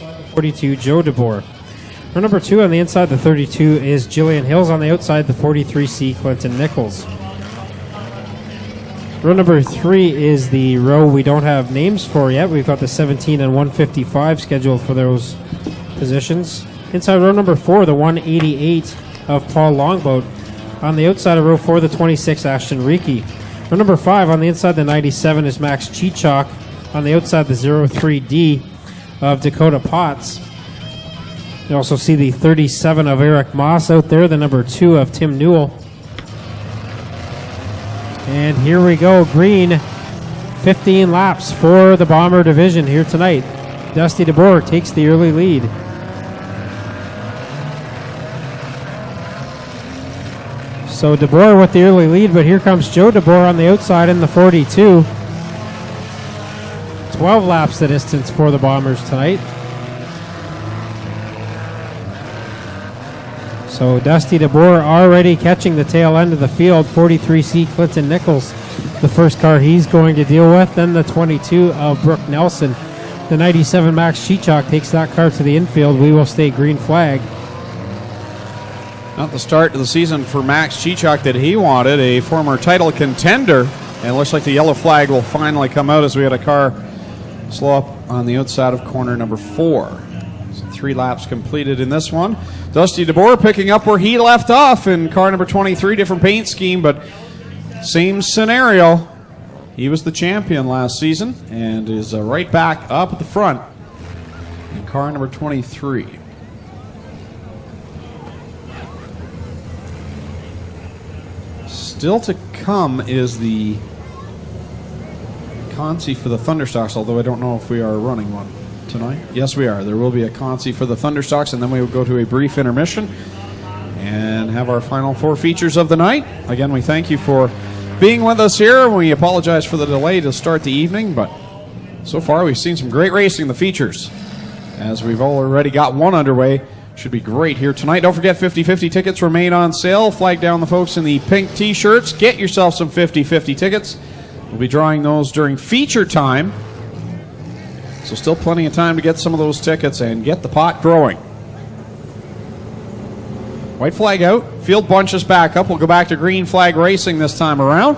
inside the 42, Joe DeBoer. Row number 2 on the inside the 32 is Jillian Hills. On the outside the 43C, Clinton Nichols. Row number 3 is the row we don't have names for yet. We've got the 17 and 155 scheduled for those positions. Inside row number 4, the 188 of Paul Longboat. On the outside of row 4, the 26, Ashton Reiki. Row number 5 on the inside, the 97 is Max Chichok. On the outside, the 03D of Dakota Potts. You also see the 37 of Eric Moss out there, the number 2 of Tim Newell. And here we go, green. 15 laps for the Bomber division here tonight. Dusty DeBoer takes the early lead. So DeBoer with the early lead, but here comes Joe DeBoer on the outside in the 42. 12 laps the distance for the Bombers tonight. So Dusty DeBoer already catching the tail end of the field. 43C Clinton Nichols, the first car he's going to deal with. Then the 22 of Brooke Nelson. The 97 Max Chichok takes that car to the infield. We will stay green flag. Not the start of the season for Max Chichok that he wanted, a former title contender. And it looks like the yellow flag will finally come out as we had a car slow up on the outside of corner number 4. So 3 laps completed in this one. Dusty DeBoer picking up where he left off in car number 23. Different paint scheme, but same scenario. He was the champion last season and is right back up at the front in car number 23. Still to come is the Consi for the Thunderstocks, although I don't know if we are running one tonight. Yes, we are. There will be a Consi for the Thunderstocks, and then we will go to a brief intermission and have our final 4 features of the night. Again, we thank you for being with us here. We apologize for the delay to start the evening, but so far we've seen some great racing in the features, as we've already got one underway. Should be great here tonight. Don't forget 50-50 tickets remain on sale. Flag down the folks in the pink t-shirts. Get yourself some 50-50 tickets. We'll be drawing those during feature time. So still plenty of time to get some of those tickets and get the pot growing. White flag out. Field bunches back up. We'll go back to green flag racing this time around.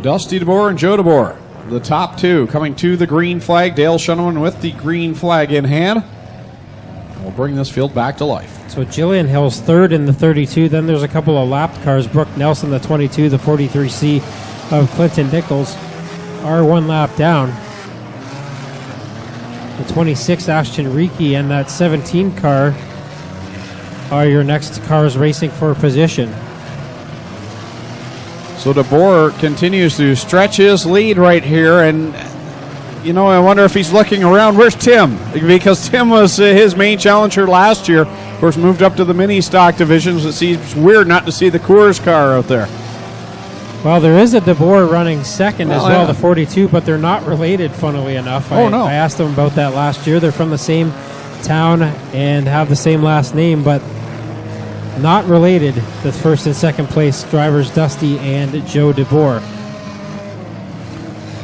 Dusty DeBoer and Joe DeBoer, the top 2 coming to the green flag. Dale Shunowan with the green flag in hand. We'll bring this field back to life. So Jillian Hill's third in the 32. Then there's a couple of lapped cars. Brooke Nelson, the 22, the 43C of Clinton Nichols are 1 lap down. The 26 Ashton Reiki and that 17 car are your next cars racing for position. So DeBoer continues to stretch his lead right here, and you know, I wonder if he's looking around. Where's Tim? Because Tim was his main challenger last year. Of course, moved up to the mini stock divisions. It seems weird not to see the Coors car out there. Well, there is a DeBoer running second as well, the 42, but they're not related, funnily enough. No. I asked them about that last year. They're from the same town and have the same last name, but not related. The first and second place drivers, Dusty and Joe DeBoer.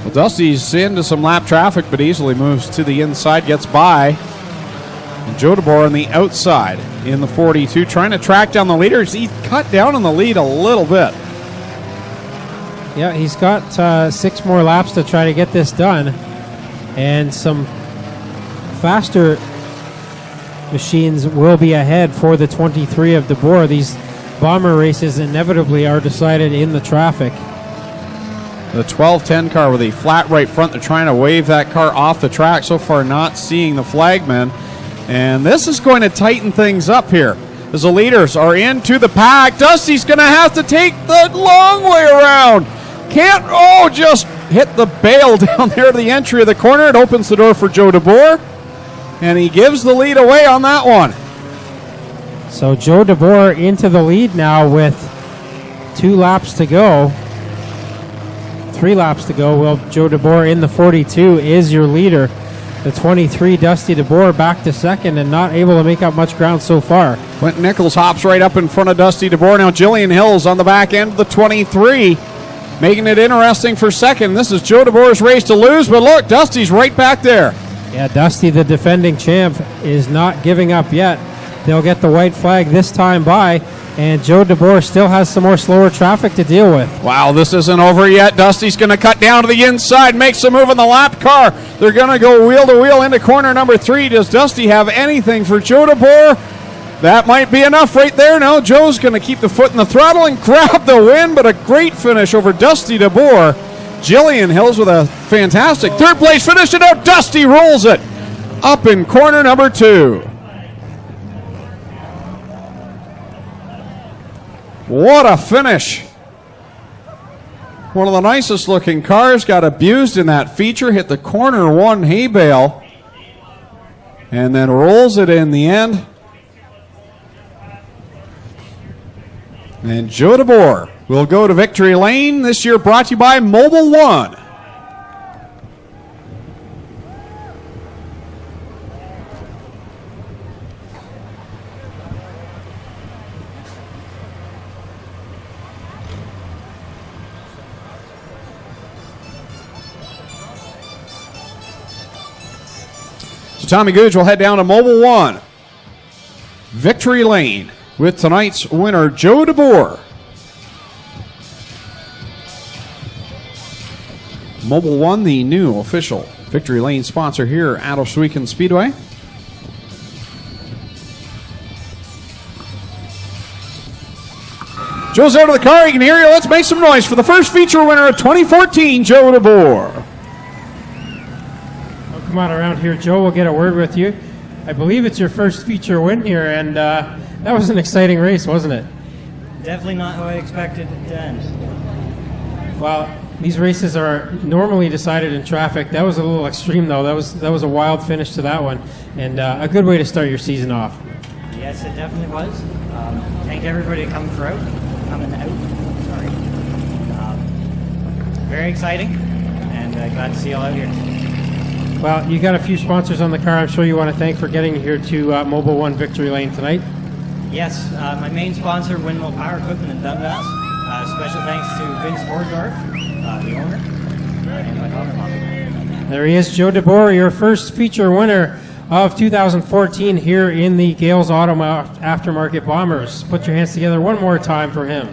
Well, Dusty's into some lap traffic, but easily moves to the inside, gets by. And Joe DeBoer on the outside in the 42, trying to track down the leaders. He's cut down on the lead a little bit. Yeah, he's got 6 more laps to try to get this done. And some faster machines will be ahead for the 23 of DeBoer. These Bomber races inevitably are decided in the traffic. The 12-10 car with a flat right front. They're trying to wave that car off the track. So far not seeing the flagman. And this is going to tighten things up here as the leaders are into the pack. Dusty's going to have to take the long way around. Just hit the bail down there at the entry of the corner. It opens the door for Joe DeBoer, and he gives the lead away on that one. So Joe DeBoer into the lead now with 2 laps to go. 3 laps to go. Well, Joe DeBoer in the 42 is your leader. The 23, Dusty DeBoer, back to second and not able to make up much ground so far. Quentin Nichols hops right up in front of Dusty DeBoer. Now Jillian Hills on the back end of the 23. making it interesting for second. This is Joe DeBoer's race to lose, but look, Dusty's right back there. Yeah, Dusty, the defending champ, is not giving up yet. They'll get the white flag this time by, and Joe DeBoer still has some more slower traffic to deal with. Wow, this isn't over yet. Dusty's going to cut down to the inside, makes a move in the lap car. They're going to go wheel to wheel into corner number 3. Does Dusty have anything for Joe DeBoer? That might be enough right there. No, Joe's going to keep the foot in the throttle and grab the win, but a great finish over Dusty DeBoer. Jillian Hills with a fantastic third place finish, and now Dusty rolls it up in corner number 2. What a finish. One of the nicest looking cars got abused in that feature, hit the corner 1 hay bale, and then rolls it in the end. And Joe DeBoer will go to victory lane, this year brought to you by Mobile One. So Tommy Googe will head down to Mobile One. Victory lane with tonight's winner, Joe DeBoer. Mobile One, the new official Victory Lane sponsor here at Ohsweken Speedway. Joe's out of the car. You can hear you. Let's make some noise for the first feature winner of 2014, Joe DeBoer. Well, come on around here, Joe. We'll get a word with you. I believe it's your first feature win here, and that was an exciting race, wasn't it? Definitely not how I expected it to end. Well, these races are normally decided in traffic. That was a little extreme, though. That was a wild finish to that one, and a good way to start your season off. Yes, it definitely was. Thank everybody coming out. Sorry. Very exciting, and glad to see you all out here. Well, you got a few sponsors on the car I'm sure you want to thank for getting here to Mobile One Victory Lane tonight. Yes, my main sponsor, Windmill Power Equipment in Dundas. Special thanks to Vince Ordorf, the owner, and my daughter-in-law. There he is, Joe DeBoer, your first feature winner of 2014 here in the Gales Auto Aftermarket Bombers. Put your hands together one more time for him.